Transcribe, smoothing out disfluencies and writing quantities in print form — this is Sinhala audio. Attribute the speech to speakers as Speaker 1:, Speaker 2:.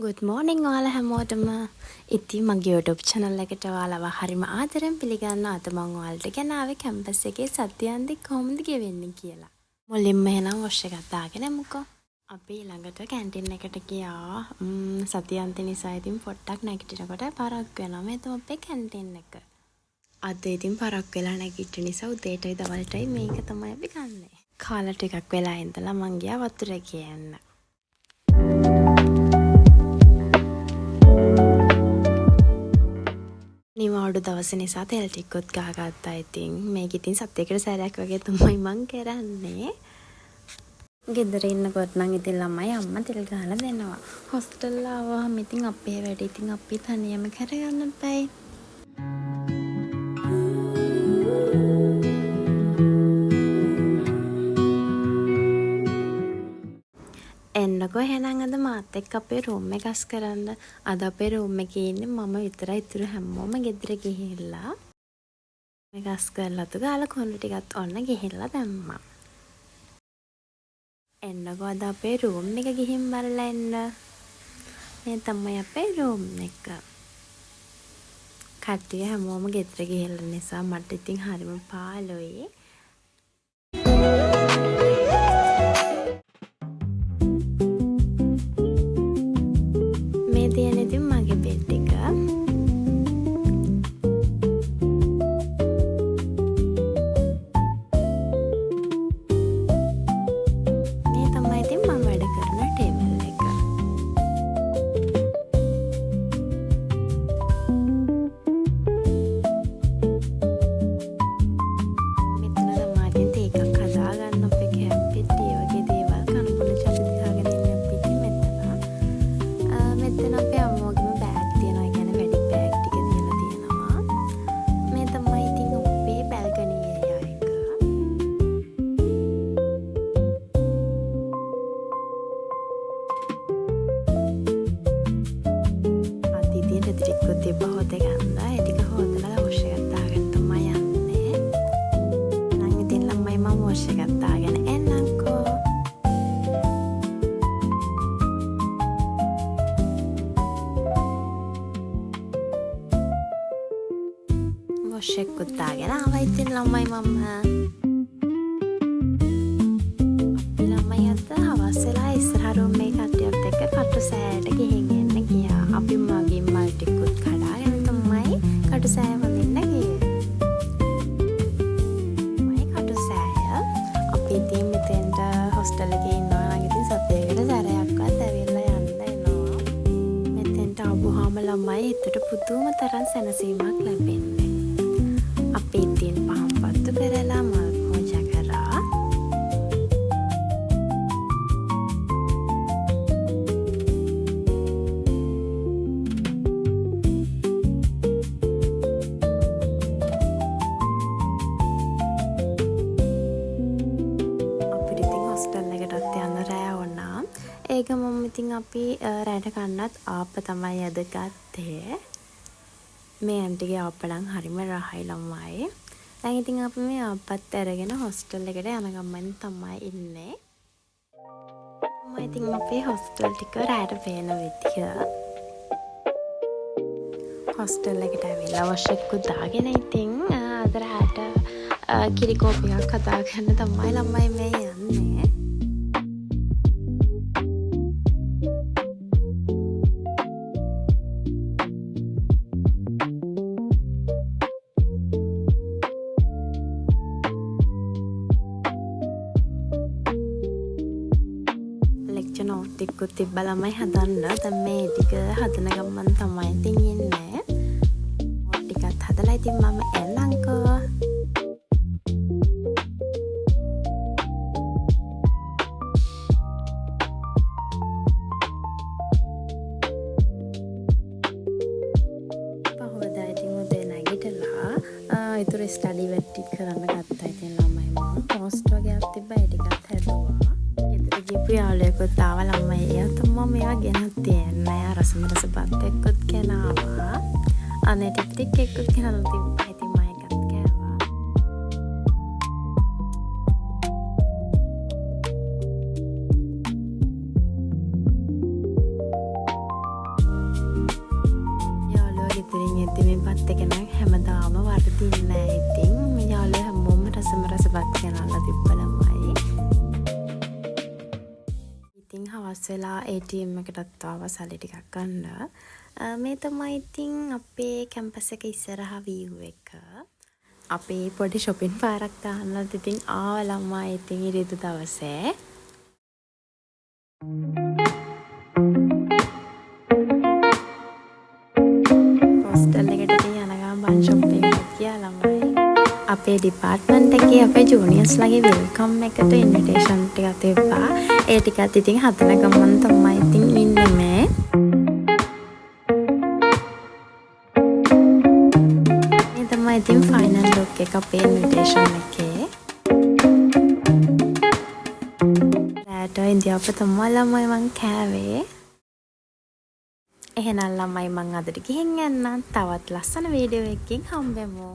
Speaker 1: good morning ඔයාලා හැමෝටම. ඉතින් මගේ YouTube channel එකට ඔයාලව හරිම ආදරෙන් පිළිගන්නවා. අද මම ඔයාලට ගෙනාවේ කැම්පස් එකේ සත්‍යයන්දි කොහොමද ගෙවෙන්නේ කියලා. මුලින්ම එහෙනම් වොෂ් එකක් දාගෙන යමුකෝ. අපි ළඟට කැන්ටින් එකට ගියා. සත්‍යයන්ති නිසා ඉතින් පොට්ටක් නැගිටිනකොට පරක් වෙනවා. මේ තමයි අපේ කැන්ටින් එක. අද ඉතින් පරක් වෙලා නැගිටින නිසා උදේටයි දවල්ටයි මේක තමයි අපි ගන්නෙ. කාලා ටිකක් වෙලා ඉඳලා මං ගියා වතුර ගියන්න. නිවාඩු දවස නිසා තෙල් ටිකකුත් ගහගත්තා. ඉතින් මේක ඉතින් සත්‍යයකට සැරයක් වගේ තමයි මං කරන්නේ. ගෙදර ඉන්නකොට නම් ඉතින් ළමයි අම්මා තෙල් ගහලා දෙනවා. හොස්ටල් ආවම ඉතින් අපේ වැඩ ඉතින් අපි තනියම කරගන්න බෑ. එන්නකෝ එහෙනම් අද මාත් එක්ක අපේ රූම් එක ගස් කරන්න. අද අපේ රූම් එකේ ඉන්නේ මම විතරයි. ඉතුරු හැමෝම ගෙදර ගිහිල්ලා මේ ගස් කරලා තු ගාලා කොණ්ඩු ටිකත් ඔන්න ගිහිල්ලා දැම්මා. එන්නකෝ අද අපේ රූම් එක ගිහින් බලලා එන්න. මේ තමයි අපේ රූම් එක. කට්ටිය හැමෝම ගෙදර ගිහිල්ලා නිසා මට ඉතින් හරිම පාළුයි. තියෙන ඉතින් මගේ බෙඩ් එක. මේ තමයි ඉතින් මම වැඩ කරන ටේබල් එක. මෙතන තමයි ඉතින් තේ එකක් හදාගන්න අපේ කැම්පෙට්ටිය වගේ දේවල් කනබුන චපි තියාගෙන ඉන්න අපි ඉතින් මෙතන අපේ අම්මෝගේම බෑග් තියෙනවා. ඒ කියන්නේ වැඩි බෑග් ටික තියලා තියෙනවා. මේ තමයි ඉතින් අපේ බැල්කනි ඒරියා එක. අද ඉතින් ටිකක් තිබ්බ හොද ගන්න. ඒ ටික හොදලා වොෂ් එකක් දාගෙන තමයි යන්නේ. නම් ඉතින් ළමයි මම වොෂ් එකක් දාගෙන එන්නම්කෝ. වොෂ් එකකුත් දාගෙන ආවා ඉතින් ළමයි මම. අපි ළමයි අද හවස් වෙලා ඉස්සරහ රූම් එකේ කට්ටියත් එක්ක කටු සෑයට ගිහින් එන්න ගියා. අපි මගේ මල් ටිකකුත් කඩාගෙන තමයි කටු සෑය වඳින්න ගියේ. මයි කටු සෑය අපි ඉතින් මෙතෙන්ට හොස්ටල් එකේ ඉන්නවා නම් ඉතින් සතියකට සැරයක්වත් ඇවිල්ලා යන්න එනවා. මෙතෙන්ට ආවම ළමයි හිතට පුදුම තරම් සැනසීමක් ලැබෙන්නේ. අපි ඉතින් පහන් පත්තු කරලා මල් පූජා කරා. අපිට ඉතින් හොස්ටල් එකටත් යන්න රෑ වුණා. ඒක මම ඉතින් අපි රැට කන්නත් ආප්ප තමයි අද ගත්තේ. මේ ඇන්ටිගේ ආප්පලන් හරිම රහයි ළමයි. දැන් ඉතින් අපි මේ ආප්පත් අරගෙන හොස්ටල් එකට යන ගමන් තමයි ඉන්නේ. මම ඉතින් අපේ හොස්ටල් ටික රැට පේන විදිය. හොස්ටල් එකට ඇවිල්ලා වොෂ් එකකුත් දාගෙන ඉතින් අද රැට කිරි කෝපියක් හදාගන්න තමයි ළමයි මේ යන්නේ. නෝට් ටිකකුත් තිබ්බා ළමයි හදන්න. දැන් මේ ටික හදන ගමන් තමයි ඉතින් ඉන්නේ. නෝට් ටිකත් හදලා ඉතින් මම එන්නම්කෝ. පහවදා ඉතින් උදේ නැගිටලා ඉතුරු ස්ටඩි වැඩ ටික කරන්න ගත්තා. ඉතින් ළමයි මම පෝස්ට් වගේක් තිබ්බා. ඒ ටිකත් හැදුවා. ගිපු යාළුවෙකුත් ආවා ළමයි. එයාත් මම මේවා ගෙනත් තියන්නේ. එයා රසම රස බත් එක්කත් ගෙනාවා. අනේ ටික එක්කත් ගෙනල්ලා තිබ්බා. ඉතින් මම එකත් කෑවා. හිටින්නේ නැහැ ඉතින්. මේ යාළුවෝ හැමෝම රසබත් ගෙනල්ලා තිබ්බ ළමයි. ඉතින් හවස් වෙලා ATM එකටත් ආවා සල්ලි ටිකක් ගන්න. මේ තමයි ඉතින් අපේ කැම්පස් එක ඉස්සරහා view එක. අපේ පොඩි shopping පාරක් දාන්නත් ඉතින් ආවා ළමයි ඉතින් ඉරිදු දවසේ. හොස්ටල් එකට යන ගමන් බන් shopping එකක් ගියා ළමයි. අපේ ඩිපාර්ට්මන්ට් එකේ අපේ ජූනියර්ස්ලාගේ වෙල්කම් එකට ඉන්විටේෂන් ටිකක් තිබ්බා. ඒ ටිකත් ඉතින් හදන ගමන් තමයි ඉතින් ඉන්නේ මේ. මේ තමයි ඉතින් ෆයිනල් ලුක් එක අපේ ඉන්විටේෂන් එකේ. රාට ඉන්දියාව තමයි ළමයි මං කෑවේ. එහෙනම් ළමයි මං අදට ගිහින් යන්නම්. තවත් ලස්සන වීඩියෝ එකකින් හම්බෙමු.